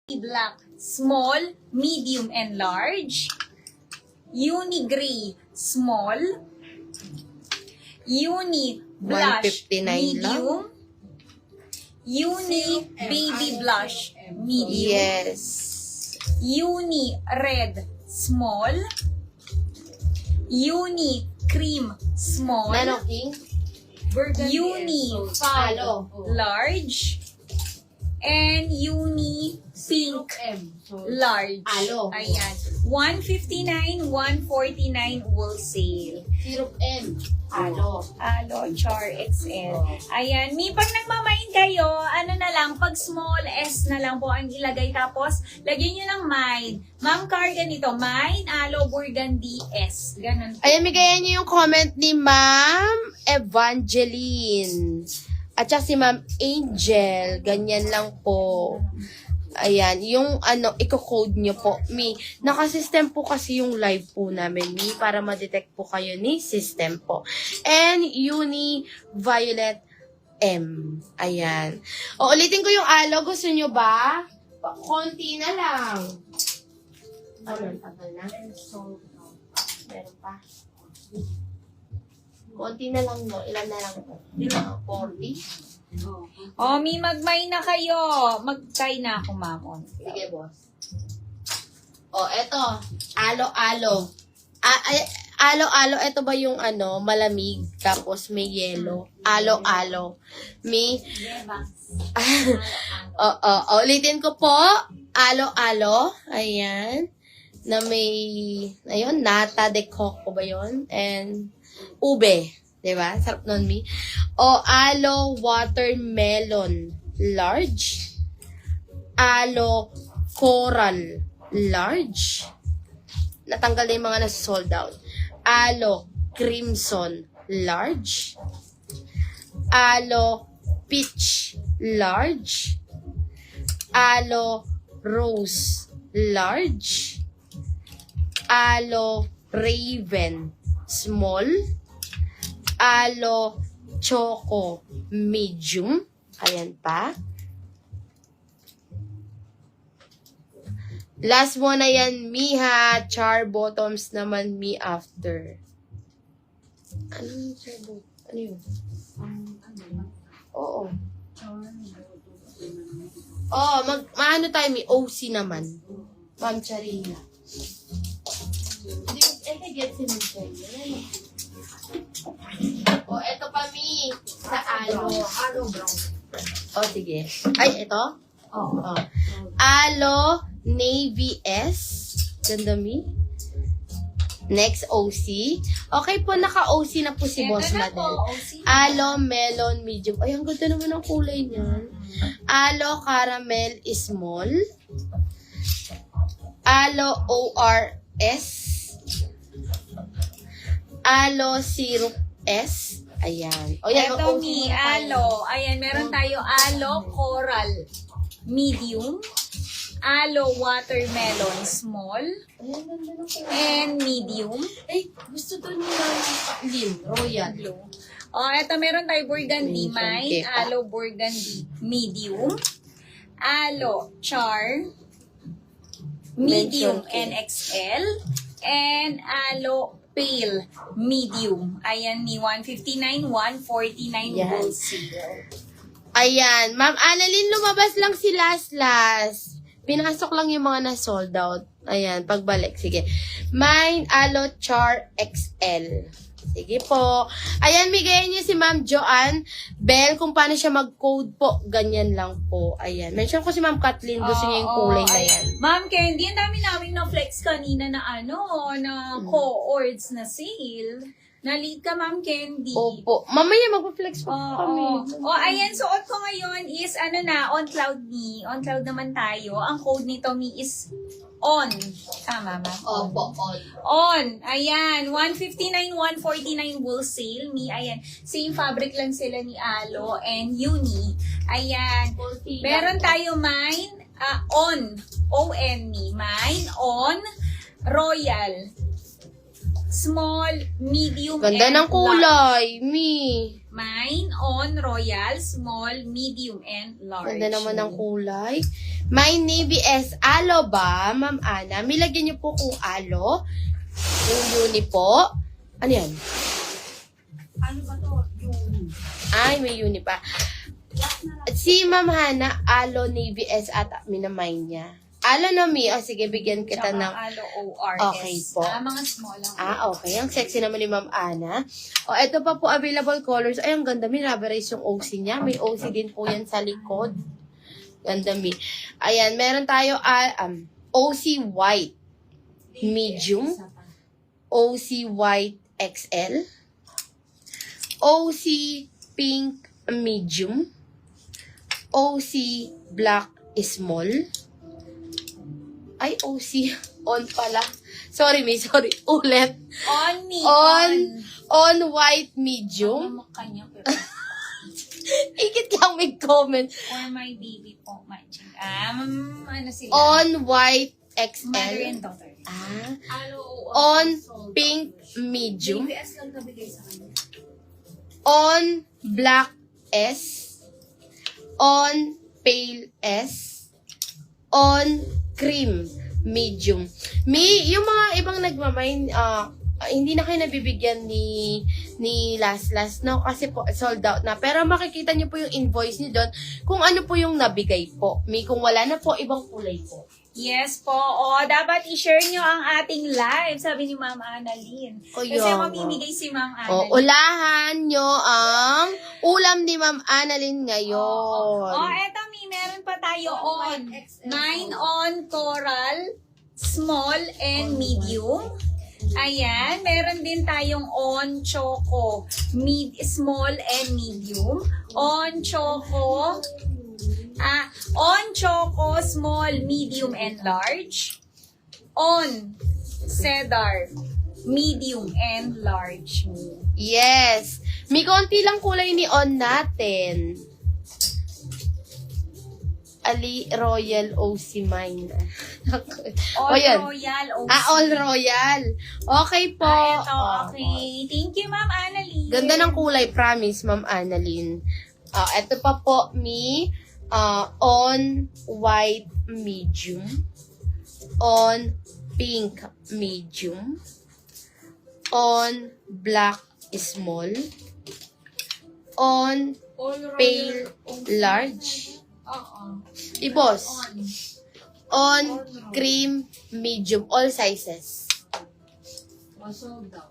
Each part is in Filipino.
Black, small, medium, and large. Uni Gray, small. Uni Blush, 159 medium. Uni Baby Blush, medium. Yes. Uni Red, small. Uni Cream, small. Nano King? Uni Fog, Alo. large. And Uni Pink, large. Alo. Ayan. 159, 149 wholesale. Syrup M. Alo. Alo, Char XL. Ayan. May pag nagmamain kayo, ano na lang, pag small S na lang po ang ilagay. Tapos, lagyan nyo ng mine. Ma'am Car, ganito. Mine, Alo, Burgundy, S. Ganun. Ayan, bigayan niyo yung comment ni Ma'am Evangeline. At saka si Ma'am Angel. Ganyan lang po. Ayan, yung i-code nyo po, Mi. Naka-system po kasi yung live po namin, Mi, para ma-detect po kayo ni system po. And Uni Violet M. Ayan. O, ulitin ko yung alo. Gusto nyo ba? Konti na lang. Tagal na. Meron pa. Konti na lang, no? Ilan na lang po? 40? O, Mi, magmay na kayo. Mag-try na ako, ma'am. Sige, boss. O, eto. Alo-alo. Alo-alo, eto ba yung malamig, tapos may yelo. Alo-alo. May... ulitin ko po. Alo-alo. Ayan. Na may... Ayun, nata de coco ba yun? And ube. Diba? Sarap nun, Mi. O, alo watermelon large. Alo coral large. Natanggal na yung mga nasa sold out. Alo crimson large. Alo peach large. Alo rose large. Alo raven small. Alo choco medium. Ayan pa. Last mo na yan, Mi, ha. Char bottoms naman, Mi, after. Ano yung char bottoms? Ano yun? Oo. Oo, maano tayo, Mi? OC naman. Ma'am Charina. Hindi, get si Ma'am Charina. O, eto pa, Mi. Sa alo. Alo brown. O, sige. Ay, ito? Oo. Alo Navy S. Ganda, Mi. Next, OC. Okay po, naka-OC na po si Boss Madel. Alo Melon Medium. Ay, ang ganda naman ang kulay niyan. Alo Caramel Small. Alo ORS. Alo Syrup S. Ayan. O, yan. Ito, Mi, alo. Ayan, meron tayo alo coral medium. Alo watermelon small. And medium. Ay, gusto to niya. Lin, Royal. O, ito meron tayo burgundy mine. Alo burgundy medium. Alo char medium and XL. And alo pale medium. Ayan, ni 159, 149 Yes. wholesale. Ayan. Ma'am Annalyn, lumabas lang si Las. Pinasok lang yung mga na-sold out. Ayan, pagbalik. Sige. Mine, Alo Char XL. Sige po. Ayan, bigayan niyo si Ma'am Joanne Bell kung paano siya mag-code po. Ganyan lang po. Ayan. Mention ko si Ma'am Kathleen. Gusto niya yung kulay na yan. Ma'am Candy, ang dami namin na-flex kanina na na co-ords na sale. Na-lead ka, Ma'am Candy. Opo. Mamaya magpa-flex po kami. Ayan, suot ko ngayon is, on cloud me. On cloud naman tayo. Ang code nito, Mi, is on. Tama, Ma'am? Opo, on. On. Ayan. 159, 149 wholesale. Mi, ayan. Same fabric lang sila ni Alo and Uni. Ayan. Meron tayo mine, on. O-N, Mi. Mine, on. Royal. Small, medium, Ganda and ng kulay, Mi. Mine on royal, small, medium, and large. Ganda naman ng kulay. My navy is alo ba, Ma'am Ana? Milagyan niyo po kung alo. Yung uni po. Ano yan? Ano ba to? Yung Ay, may uni pa. Si Ma'am Hana, alo navy S ata minamay niya. Alo na mi. O sige, bigyan kita Tsaka ng... alo ORS. Okay po. Mga small lang. Okay. Ang sexy naman ni Ma'am Ana. O, eto pa po available colors. Ay, ang ganda mi. Rubberized yung OC niya. May OC din po yan sa likod. Ganda mi. Ayan, meron tayo OC white medium. OC white XL. OC pink medium. OC black small. Ay, OC on pala. Sorry, sorry. Ulit. On me. On white medium. Ang mukha niya, pero Ikit lang may comment. for my baby po, matching. Ano sila? On white Mother XL. and daughter. alo On pink medium. BBS lang nabigay sa kanya. On black S. On pale S. On cream medium. Yung mga ibang nagmamain, hindi na kayo nabibigyan ni last no, kasi po sold out na. Pero makikita niyo po yung invoice niyo doon kung ano po yung nabigay po. Kung wala na po, ibang kulay po. Yes po. Dapat i-share nyo ang ating live, sabi ni Ma'am Annalyn. Kasi Kaya nga. mamimigay si Ma'am Annalyn. Ulahan nyo ang ulam ni Ma'am Annalyn ngayon. Eto meron pa tayo on. White XL. 9 on coral, small and medium. Ayan, meron din tayong on choco, small and medium. On choco, on choco, small, medium, and large. On cedar, medium and large. Yes. May konti lang kulay ni on natin. Ali Royal OC Mine. All yan. royal. All Royal. Okay po. Ito, okay. Thank you, Ma'am Annalyn. Ganda ng kulay, promise, Ma'am Annalyn. Ito pa po, on white medium. On pink medium. On black small. On pale large. Ibos. On cream medium. All sizes. Sold out.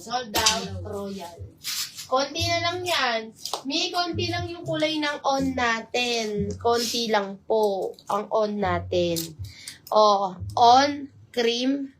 Sold out, royal. Konti na lang yan. Konti lang yung kulay ng on natin. Konti lang po ang on natin. On cream